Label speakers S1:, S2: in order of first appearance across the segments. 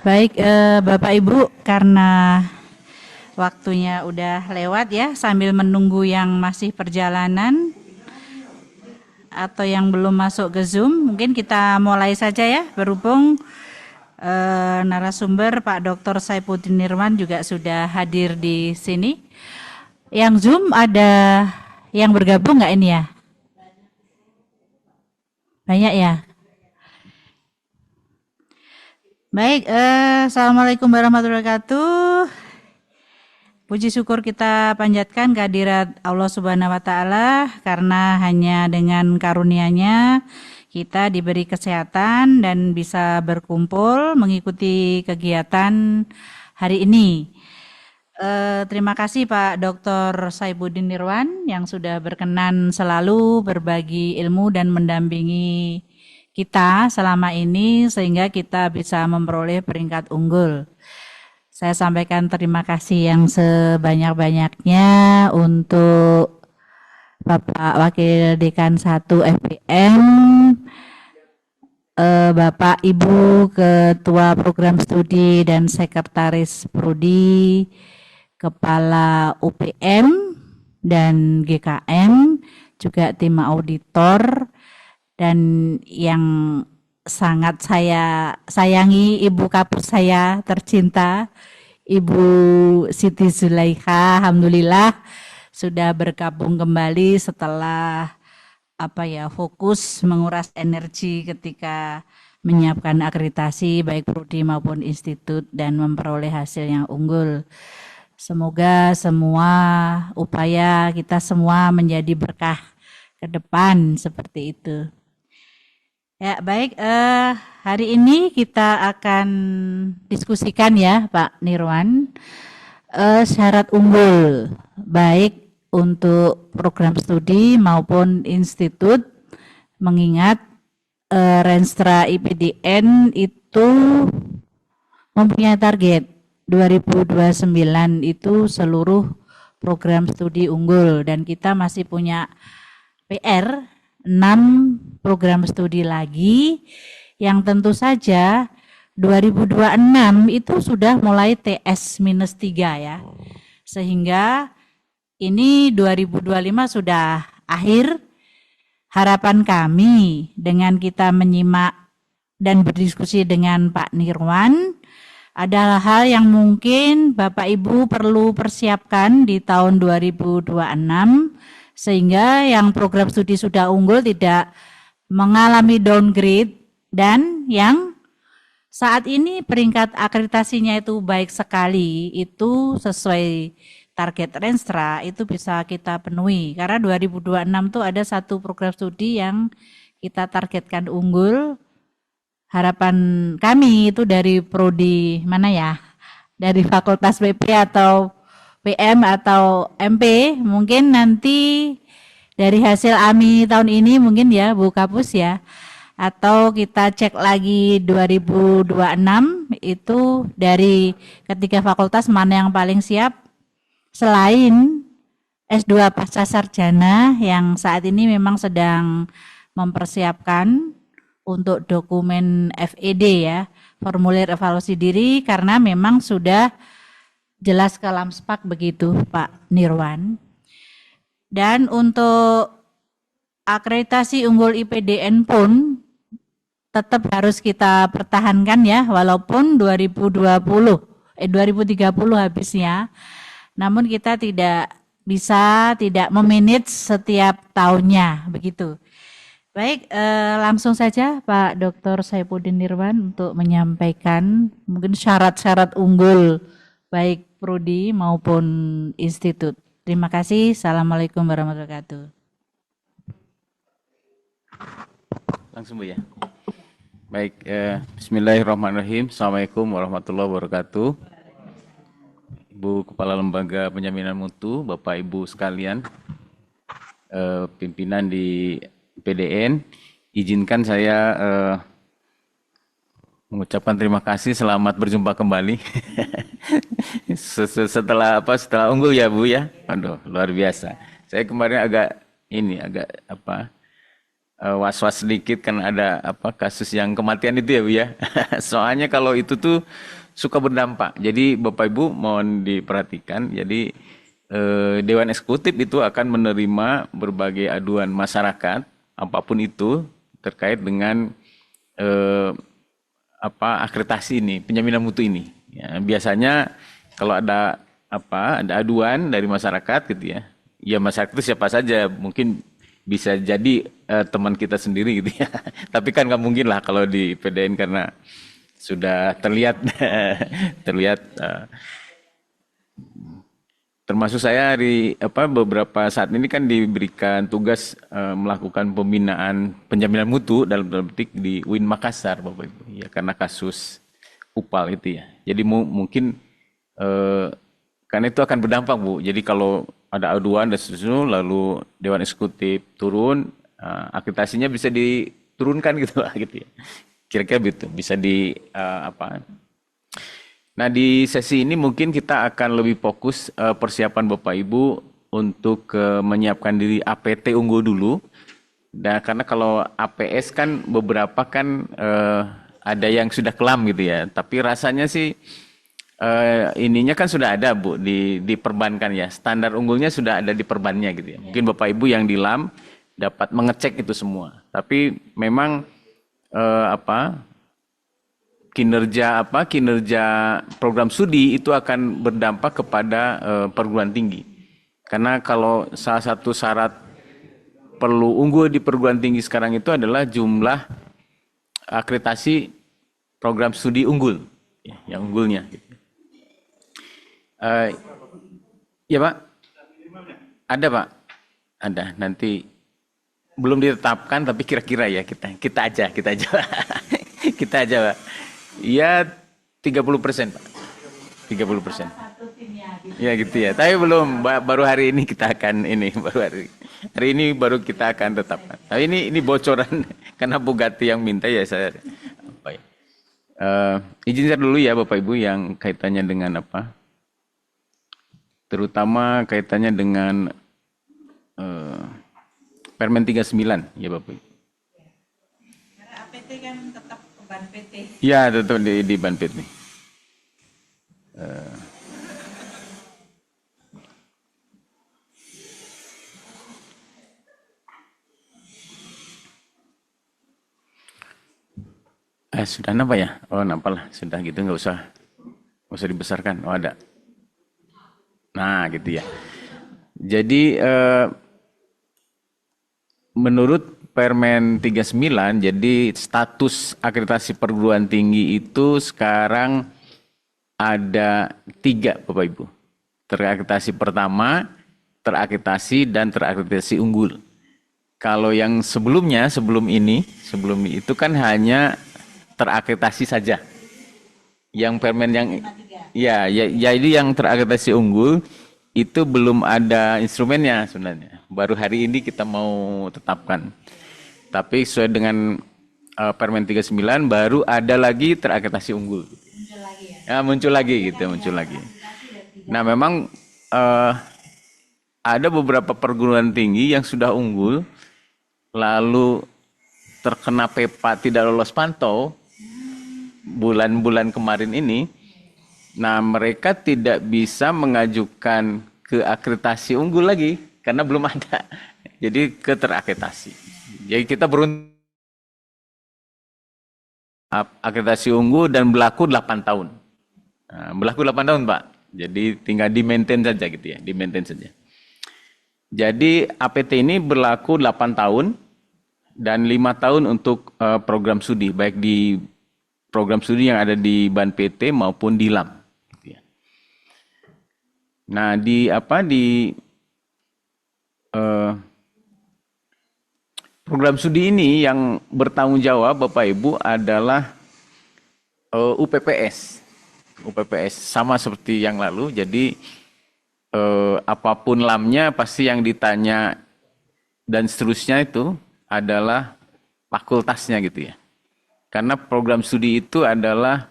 S1: Baik, Bapak Ibu, karena waktunya udah lewat ya, sambil menunggu yang masih perjalanan atau yang belum masuk ke Zoom, mungkin kita mulai saja ya, berhubung narasumber Pak Dr. Saipuddin Nirwan juga sudah hadir di sini. Yang Zoom ada yang bergabung nggak ini ya? Banyak ya? Baik, Assalamualaikum warahmatullahi wabarakatuh. Puji syukur kita panjatkan kehadirat Allah Subhanahu wa Ta'ala, karena hanya dengan karunia-Nya kita diberi kesehatan dan bisa berkumpul mengikuti kegiatan hari ini. Terima kasih Pak Dr. Saipuddin Nirwan yang sudah berkenan selalu berbagi ilmu dan mendampingi kita selama ini sehingga kita bisa memperoleh peringkat unggul. Saya sampaikan terima kasih yang sebanyak-banyaknya untuk Bapak Wakil Dekan 1 FPM, Bapak Ibu Ketua Program Studi dan Sekretaris Prodi, Kepala UPM dan GKM, juga tim auditor, dan yang sangat saya sayangi Ibu Kapus saya tercinta, Ibu Siti Zulaikha, alhamdulillah sudah bergabung kembali setelah fokus menguras energi ketika menyiapkan akreditasi baik prodi maupun institut dan memperoleh hasil yang unggul. Semoga semua upaya kita semua menjadi berkah ke depan seperti itu. Ya, baik, hari ini kita akan diskusikan ya Pak Nirwan, syarat unggul baik untuk program studi maupun institut, mengingat Renstra IPDN itu mempunyai target 2029 itu seluruh program studi unggul, dan kita masih punya PR 6 program studi lagi yang tentu saja 2026 itu sudah mulai TS-3 ya, sehingga ini 2025 sudah akhir. Harapan kami dengan kita menyimak dan berdiskusi dengan Pak Nirwan adalah hal yang mungkin Bapak Ibu perlu persiapkan di tahun 2026, sehingga yang program studi sudah unggul tidak mengalami downgrade, dan yang saat ini peringkat akreditasinya itu baik sekali, itu sesuai target Renstra itu bisa kita penuhi, karena 2026 itu ada satu program studi yang kita targetkan unggul. Harapan kami itu dari prodi mana ya, dari Fakultas PP atau PM atau MP, mungkin nanti dari hasil AMI tahun ini mungkin ya Bu Kapus ya, atau kita cek lagi 2026 itu dari ketiga fakultas mana yang paling siap selain S2 Pasca Sarjana yang saat ini memang sedang mempersiapkan untuk dokumen FED ya, formulir evaluasi diri, karena memang sudah jelas ke Lamspak begitu Pak Nirwan. Dan untuk akreditasi unggul IPDN pun tetap harus kita pertahankan ya, walaupun 2030 habisnya, namun kita tidak bisa tidak memanage setiap tahunnya begitu. Baik, langsung saja Pak Dr. Saipuddin Nirwan untuk menyampaikan mungkin syarat-syarat unggul baik prodi maupun institut. Terima kasih. Assalamualaikum warahmatullahi wabarakatuh.
S2: Langsung Bu ya. Baik, bismillahirrahmanirrahim. Assalamualaikum warahmatullahi wabarakatuh. Ibu Kepala Lembaga Penjaminan Mutu, Bapak Ibu sekalian, pimpinan di PDN, izinkan saya mengucapkan terima kasih, selamat berjumpa kembali. setelah unggul ya Bu ya. Aduh, luar biasa. Saya kemarin agak was-was sedikit kan ada apa kasus yang kematian itu ya Bu ya. Soalnya kalau itu tuh suka berdampak. Jadi Bapak Ibu mohon diperhatikan. Jadi Dewan Eksekutif itu akan menerima berbagai aduan masyarakat apapun itu terkait dengan eh, akreditasi ini, penjaminan mutu ini. Ya, biasanya kalau ada ada aduan dari masyarakat gitu ya. Ya masyarakat itu siapa saja, mungkin bisa jadi teman kita sendiri gitu ya. Tapi kan nggak mungkin lah kalau di PDN karena sudah terlihat terlihat termasuk saya di beberapa saat ini kan diberikan tugas melakukan pembinaan penjaminan mutu dalam petik di UIN Makassar Bapak Ibu ya karena kasus UPAL itu ya. Jadi mungkin karena itu akan berdampak Bu. Jadi kalau ada aduan dan seterusnya lalu Dewan Eksekutif turun akreditasinya bisa diturunkan gitu lah gitu ya. Kira-kira gitu bisa di Nah, di sesi ini mungkin kita akan lebih fokus persiapan Bapak Ibu untuk menyiapkan diri APT unggul dulu. Dan karena kalau APS kan beberapa kan ada yang sudah kelam gitu ya. Tapi rasanya sih ininya kan sudah ada Bu di perbankan ya. Standar unggulnya sudah ada di perbannya gitu ya. Mungkin Bapak Ibu yang di LAM dapat mengecek itu semua. Tapi memang kinerja program studi itu akan berdampak kepada perguruan tinggi. Karena kalau salah satu syarat perlu unggul di perguruan tinggi sekarang itu adalah jumlah akreditasi program studi unggul, ya, yang unggulnya. Ya Pak, ada Pak, ada. Nanti belum ditetapkan tapi kira-kira ya kita aja kita aja Pak. Ya 30% Pak. 30%. Ya gitu ya. Tapi belum baru hari ini kita akan hari ini baru kita akan tetapkan. Tapi ini bocoran karena Bu Gati yang minta ya saya izin saya dulu ya Bapak Ibu yang kaitannya dengan terutama kaitannya dengan Permen 39 ya Bapak Ibu.
S1: Karena APT kan tetap ban PT.
S2: Ya, tetap di ban PT. Sudah napa ya? Oh, napa lah. Sudah gitu nggak usah dibesarkan. Oh, ada. Nah, gitu ya. Jadi menurut Permen 39, jadi status akreditasi perguruan tinggi itu sekarang ada 3 Bapak Ibu. Terakreditasi pertama, terakreditasi dan terakreditasi unggul. Kalau yang sebelum itu kan hanya terakreditasi saja. Yang permen yang jadi yang terakreditasi unggul itu belum ada instrumennya sebenarnya. Baru hari ini kita mau tetapkan. Tapi sesuai dengan Permen 39 baru ada lagi terakreditasi unggul. Muncul lagi ya? Muncul lagi. Nah memang ada beberapa perguruan tinggi yang sudah unggul lalu terkena PEPA tidak lolos pantau bulan-bulan kemarin ini. Nah mereka tidak bisa mengajukan ke akreditasi unggul lagi karena belum ada. Jadi ke terakreditasi. Jadi kita akreditasi unggul dan berlaku 8 tahun. Nah, berlaku 8 tahun Pak. Jadi tinggal di-maintain saja gitu ya, di-maintain saja. Jadi APT ini berlaku 8 tahun dan 5 tahun untuk program studi, baik di program studi yang ada di BAN PT maupun di LAM. Gitu ya. Nah program studi ini yang bertanggung jawab Bapak Ibu adalah UPPS. UPPS sama seperti yang lalu, jadi apapun lamnya pasti yang ditanya dan seterusnya itu adalah fakultasnya gitu ya. Karena program studi itu adalah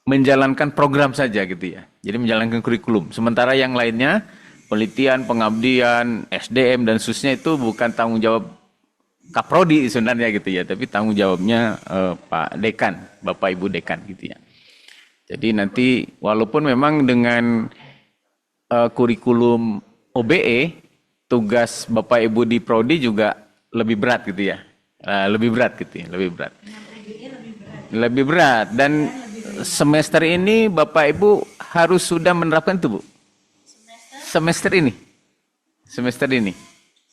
S2: menjalankan program saja gitu ya. Jadi menjalankan kurikulum. Sementara yang lainnya penelitian, pengabdian, SDM dan seterusnya itu bukan tanggung jawab kaprodi sebenarnya gitu ya, tapi tanggung jawabnya Pak Dekan, Bapak Ibu Dekan gitu ya. Jadi nanti walaupun memang dengan kurikulum OBE, tugas Bapak Ibu di prodi juga lebih berat gitu ya. Lebih berat gitu ya, lebih berat. Lebih berat dan semester ini Bapak Ibu harus sudah menerapkan itu, Bu. Semester ini. Semester ini.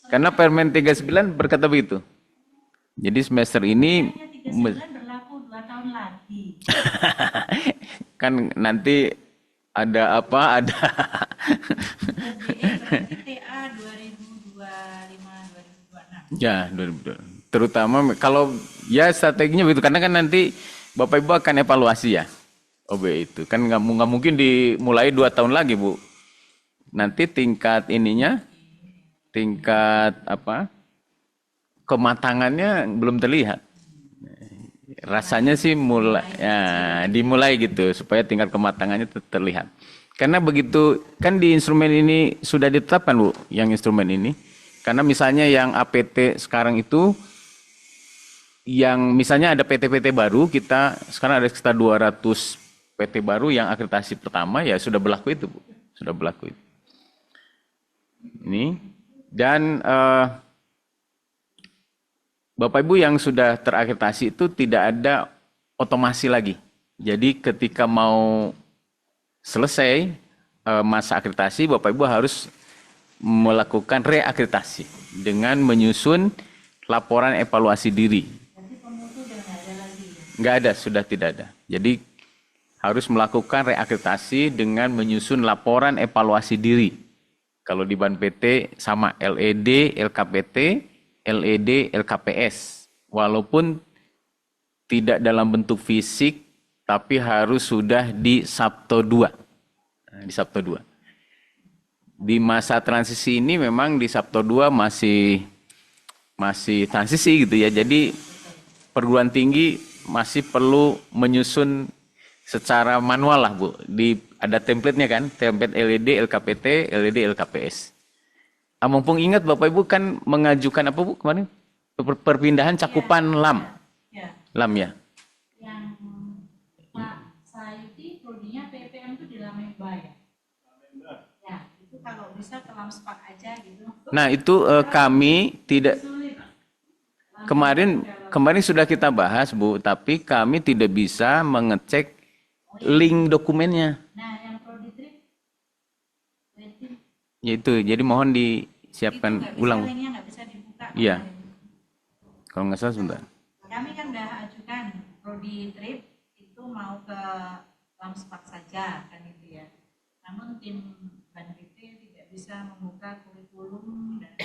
S2: Karena Permen 39 berkata begitu. Jadi semester ini
S1: 39 berlaku 2 tahun lagi.
S2: kan nanti ada apa? Ada
S1: berarti TA 2025-2026.
S2: ya 2002. Terutama kalau ya strateginya begitu karena kan nanti Bapak Ibu akan evaluasi ya. OB itu kan nggak mungkin dimulai 2 tahun lagi, Bu. Nanti tingkat ininya, tingkat apa? Kematangannya belum terlihat. Rasanya sih mulai ya, dimulai gitu supaya tingkat kematangannya terlihat. Karena begitu kan di instrumen ini sudah ditetapkan, Bu, yang instrumen ini. Karena misalnya yang APT sekarang itu yang misalnya ada PT-PT baru, kita sekarang ada sekitar 200 PT baru yang akreditasi pertama ya sudah berlaku itu, Bu. Sudah berlaku itu. Ini dan Bapak Ibu yang sudah terakreditasi itu tidak ada otomasi lagi. Jadi ketika mau selesai masa akreditasi, Bapak Ibu harus melakukan reakreditasi dengan menyusun laporan evaluasi diri.
S1: Berarti pemutu udah nggak ada lagi ya?
S2: Nggak ada, sudah tidak ada. Jadi harus melakukan reakreditasi dengan menyusun laporan evaluasi diri. Kalau di Ban PT sama LED, LKPT, LED, LKPS. Walaupun tidak dalam bentuk fisik, tapi harus sudah di Sabto 2. Di Sabto 2. Di masa transisi ini memang di Sabto 2 masih transisi gitu ya. Jadi perguruan tinggi masih perlu menyusun secara manual lah, Bu. Ada template-nya kan, template LED, LKPT, LED, LKPS. Mumpung ingat Bapak Ibu kan mengajukan apa, Bu, kemarin? Perpindahan cakupan LAM.
S1: Ya.
S2: LAM ya.
S1: Yang Pak Sayuti prodinya PPM itu di Lamemba ya? Ya, itu kalau bisa ke Lamspak aja gitu.
S2: Nah, itu kami tidak
S1: Sulit.
S2: kemarin sudah kita bahas, Bu, tapi kami tidak bisa mengecek link dokumennya.
S1: Nah, yang prodi trip berarti
S2: Yaitu, jadi mohon disiapkan
S1: itu
S2: ulang.
S1: linknya nggak bisa dibuka.
S2: Iya.
S1: kemarin.
S2: Kalau nggak salah sebentar.
S1: Kami kan udah ajukan prodi trip itu mau ke Lamspak saja kan itu ya. Namun tim Ban PT tidak bisa membuka kurikulum dan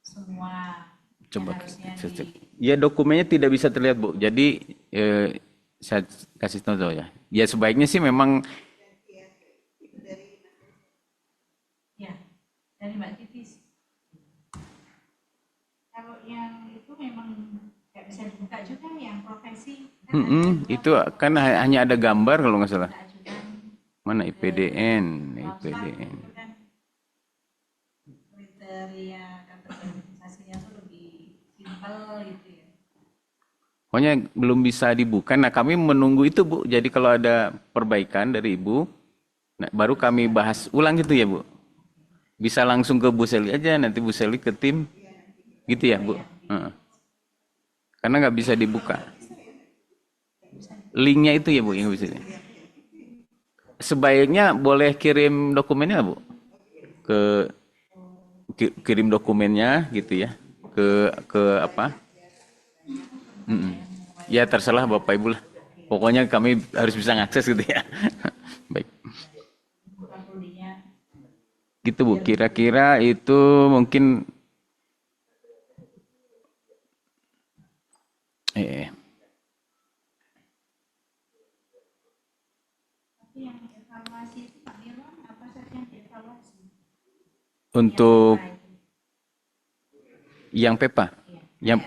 S1: semua
S2: Coba
S1: yang harusnya
S2: saya cek.
S1: di
S2: Ya dokumennya tidak bisa terlihat, Bu. Jadi saya kasih tahu ya. Ya sebaiknya sih memang
S1: ya dari Mbak Titis. Kalau yang itu memang nggak bisa dibuka juga yang profesi kan
S2: itu kan hanya ada gambar kalau nggak salah.
S1: kita ajukan
S2: Mana IPDN,
S1: Lamspak
S2: IPDN.
S1: itu kan kriteria kategorisasinya tuh lebih simpel gitu ya.
S2: Pokoknya belum bisa dibuka. Nah kami menunggu itu, Bu. Jadi kalau ada perbaikan dari Ibu, nah, baru kami bahas ulang gitu ya, Bu. Bisa langsung ke Bu Seli aja, nanti Bu Seli ke tim. Gitu ya, Bu. Karena nggak bisa dibuka. Linknya itu ya, Bu, yang bisa. Sebaiknya boleh kirim dokumennya, Bu. Kirim dokumennya gitu ya. Ke apa? Ya terserah Bapak Ibu lah. Pokoknya kami harus bisa ngakses gitu ya. Baik.
S1: Bukan prodinya
S2: Gitu, Bu. Kira-kira itu mungkin
S1: tapi yang evaluasi itu Pak Nirwan apa saja yang dievaluasi?
S2: untuk
S1: Yang apa itu?
S2: yang PEPA.
S1: Iya.
S2: Yang